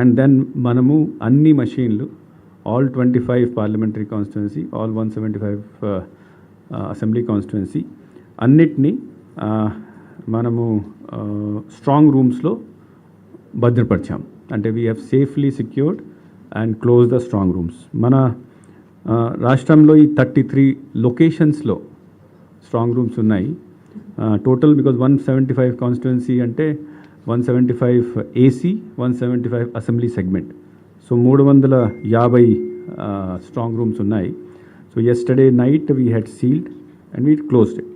And then మనము అన్ని మషీన్లు all 25 parliamentary constituency, all 175 assembly constituency అన్నిటినీ మనము స్ట్రాంగ్ రూమ్స్లో భద్రపరిచాం. అంటే we have safely secured and close the strong rooms. మన రాష్ట్రంలో ఈ 33 లొకేషన్స్లో స్ట్రాంగ్ రూమ్స్ ఉన్నాయి. టోటల్ బికాజ్ 175 కాన్స్టిట్యున్సీ అంటే 175 AC, 175 assembly segment. So 350 strong rooms ఉన్నాయి. So yesterday night we had sealed and we closed it.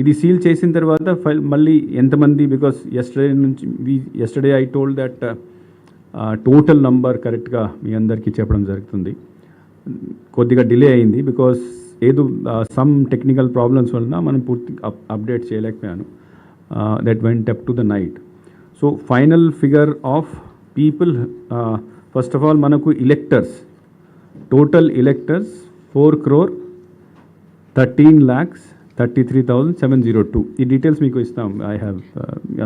ఇది సీల్ చేసిన తర్వాత మళ్ళీ ఎంతమంది, because yesterday I told that total number కరెక్ట్గా మీ అందరికీ చెప్పడం జరుగుతుంది. కొద్దిగా డిలే అయింది బికాస్ ఏదో సమ్ టెక్నికల్ ప్రాబ్లమ్స్ వలన మనం పూర్తి అప్డేట్ చేయలేకపోయాను. That went up to the night. So final figure of people, first of all మనకు ఎలెక్టర్స్, టోటల్ ఎలెక్టర్స్ 4,13,33,702. ఈ డీటెయిల్స్ మీకు ఇస్తాం, ఐ హ్యావ్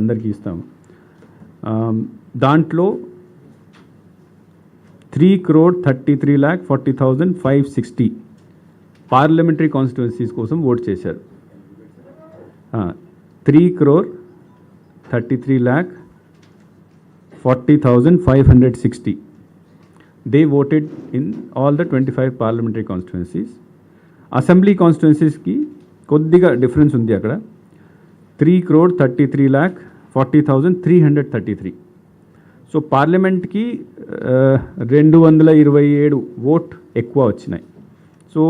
అందరికీ ఇస్తాం. దాంట్లో 3,33,40,560 పార్లమెంటరీ కాన్స్టిట్యున్సీస్ కోసం ఓట్ చేశారు. 3,33,40,560 they voted in all the 25 parliamentary constituencies. Assembly కాన్స్టిట్యున్సీస్కి కొద్దిగా డిఫరెన్స్ ఉంది. అక్కడ 3,33,40,333. సో పార్లమెంట్కి 227 ఓట్ ఎక్కువ వచ్చినాయి. సో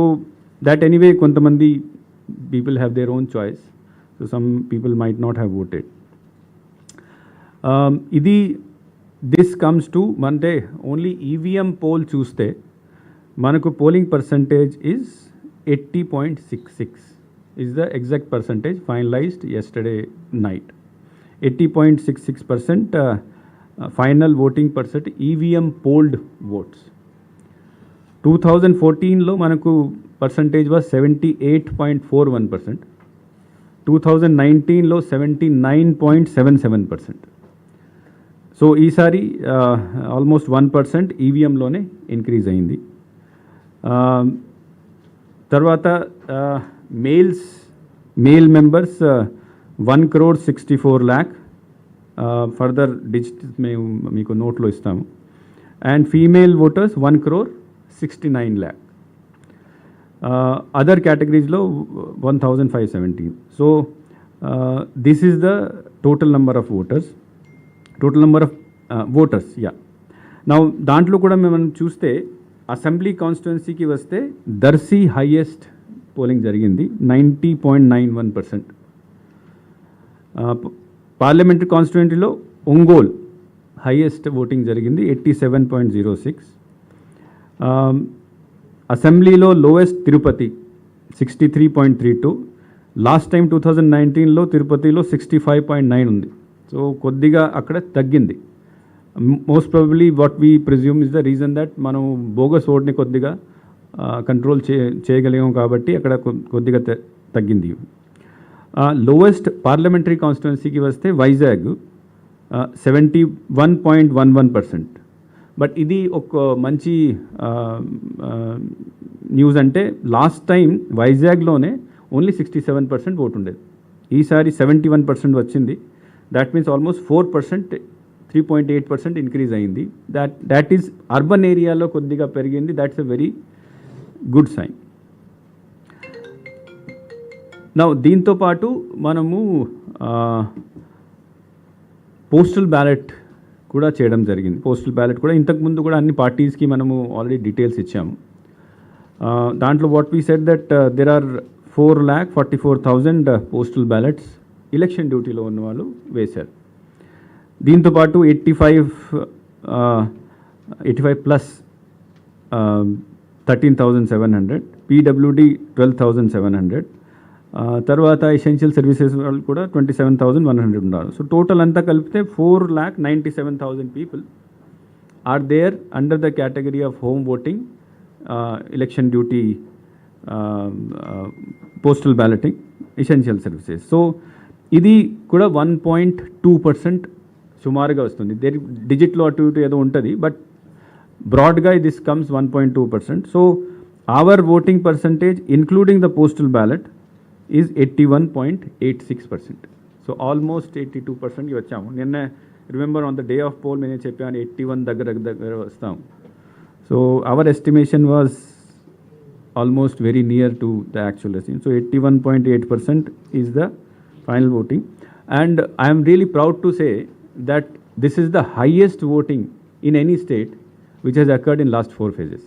that anyway కొంతమంది people have their own choice, so some people might not have voted. This comes to అంటే ఓన్లీ ఈవీఎం పోల్ చూస్తే మనకు polling percentage is 80.66 is the exact percentage finalized yesterday night. 80.66% final voting percent EVM polled votes. 2014లో మనకు percentage was 78.41%. 2019లో 79.77%. So ఈసారి almost 1% ఈవీఎంలోనే increase అయింది. తర్వాత male members 1,64,00,000. Further digits మేము మీకు నోట్లో ఇస్తాము. And female voters 1,69,00,000. అదర్ కేటగిరీస్లో 1,517. So this is the total number of voters. Yeah. నా దాంట్లో కూడా మనం చూస్తే అసెంబ్లీ కాన్స్టిట్యున్సీకి వస్తే దర్శి హైయెస్ట్ పోలింగ్ జరిగింది, 90.91%. పార్లమెంటరీ కాన్స్టిట్యున్సీలో ఒంగోల్ హైయెస్ట్ ఓటింగ్ జరిగింది, 87.06. అసెంబ్లీలో లోయెస్ట్ తిరుపతి 63.32. లాస్ట్ టైం 2019లో తిరుపతిలో 65.9 ఉంది. సో కొద్దిగా అక్కడ తగ్గింది. Most probably what we presume is the reason that మనం బోగస్ ఓట్ని కొద్దిగా కంట్రోల్ చేయగలిగాం కాబట్టి అక్కడ కొద్దిగా తగ్గింది. లోవెస్ట్ పార్లమెంటరీ కాన్స్టిట్యున్సీకి వస్తే వైజాగ్ 71.11%. బట్ ఇది ఒక మంచి న్యూస్. అంటే లాస్ట్ టైం వైజాగ్లోనే ఓన్లీ 67% ఓటు ఉండేది, ఈసారి 71% వచ్చింది. దాట్ మీన్స్ ఆల్మోస్ట్ 4%, 3.8% ఇంక్రీజ్ అయింది. దాట్ ఈస్ అర్బన్ ఏరియాలో కొద్దిగా పెరిగింది. That's a very good sign. నా దీంతో పాటు మనము పోస్టల్ బ్యాలెట్ కూడా చేయడం జరిగింది. పోస్టల్ బ్యాలెట్ కూడా ఇంతకుముందు కూడా అన్ని పార్టీస్కి మనము ఆల్రెడీ డీటెయిల్స్ ఇచ్చాము. దాంట్లో what we said that there are 4,44,000 postal ballots election డ్యూటీలో ఉన్న వాళ్ళు వేశారు. దీంతోపాటు 85+ 13,700, పీడబ్ల్యూడి 12,700, తర్వాత ఎసెన్షియల్ సర్వీసెస్ వాళ్ళు కూడా 27,100 ఉన్నారు. సో టోటల్ అంతా కలిపితే 4,97,000 people are there under the category of home voting, election duty, postal balloting, essential services. So ఇది కూడా 1.2% సుమారుగా వస్తుంది. డిజిట్లో అటు ఇటు ఏదో ఉంటుంది, బట్ బ్రాడ్గా this comes 1.2%. So our voting percentage including the postal ballot is 81.86%. So almost 82%కి వచ్చాము. నిన్న remember on the day of poll నేను చెప్పాను 81 దగ్గర వస్తాం. So our estimation was almost very near to the actual result. So 81.8% is the final voting, and I am really proud to say that this is the highest voting in any state which has occurred in last 4 phases.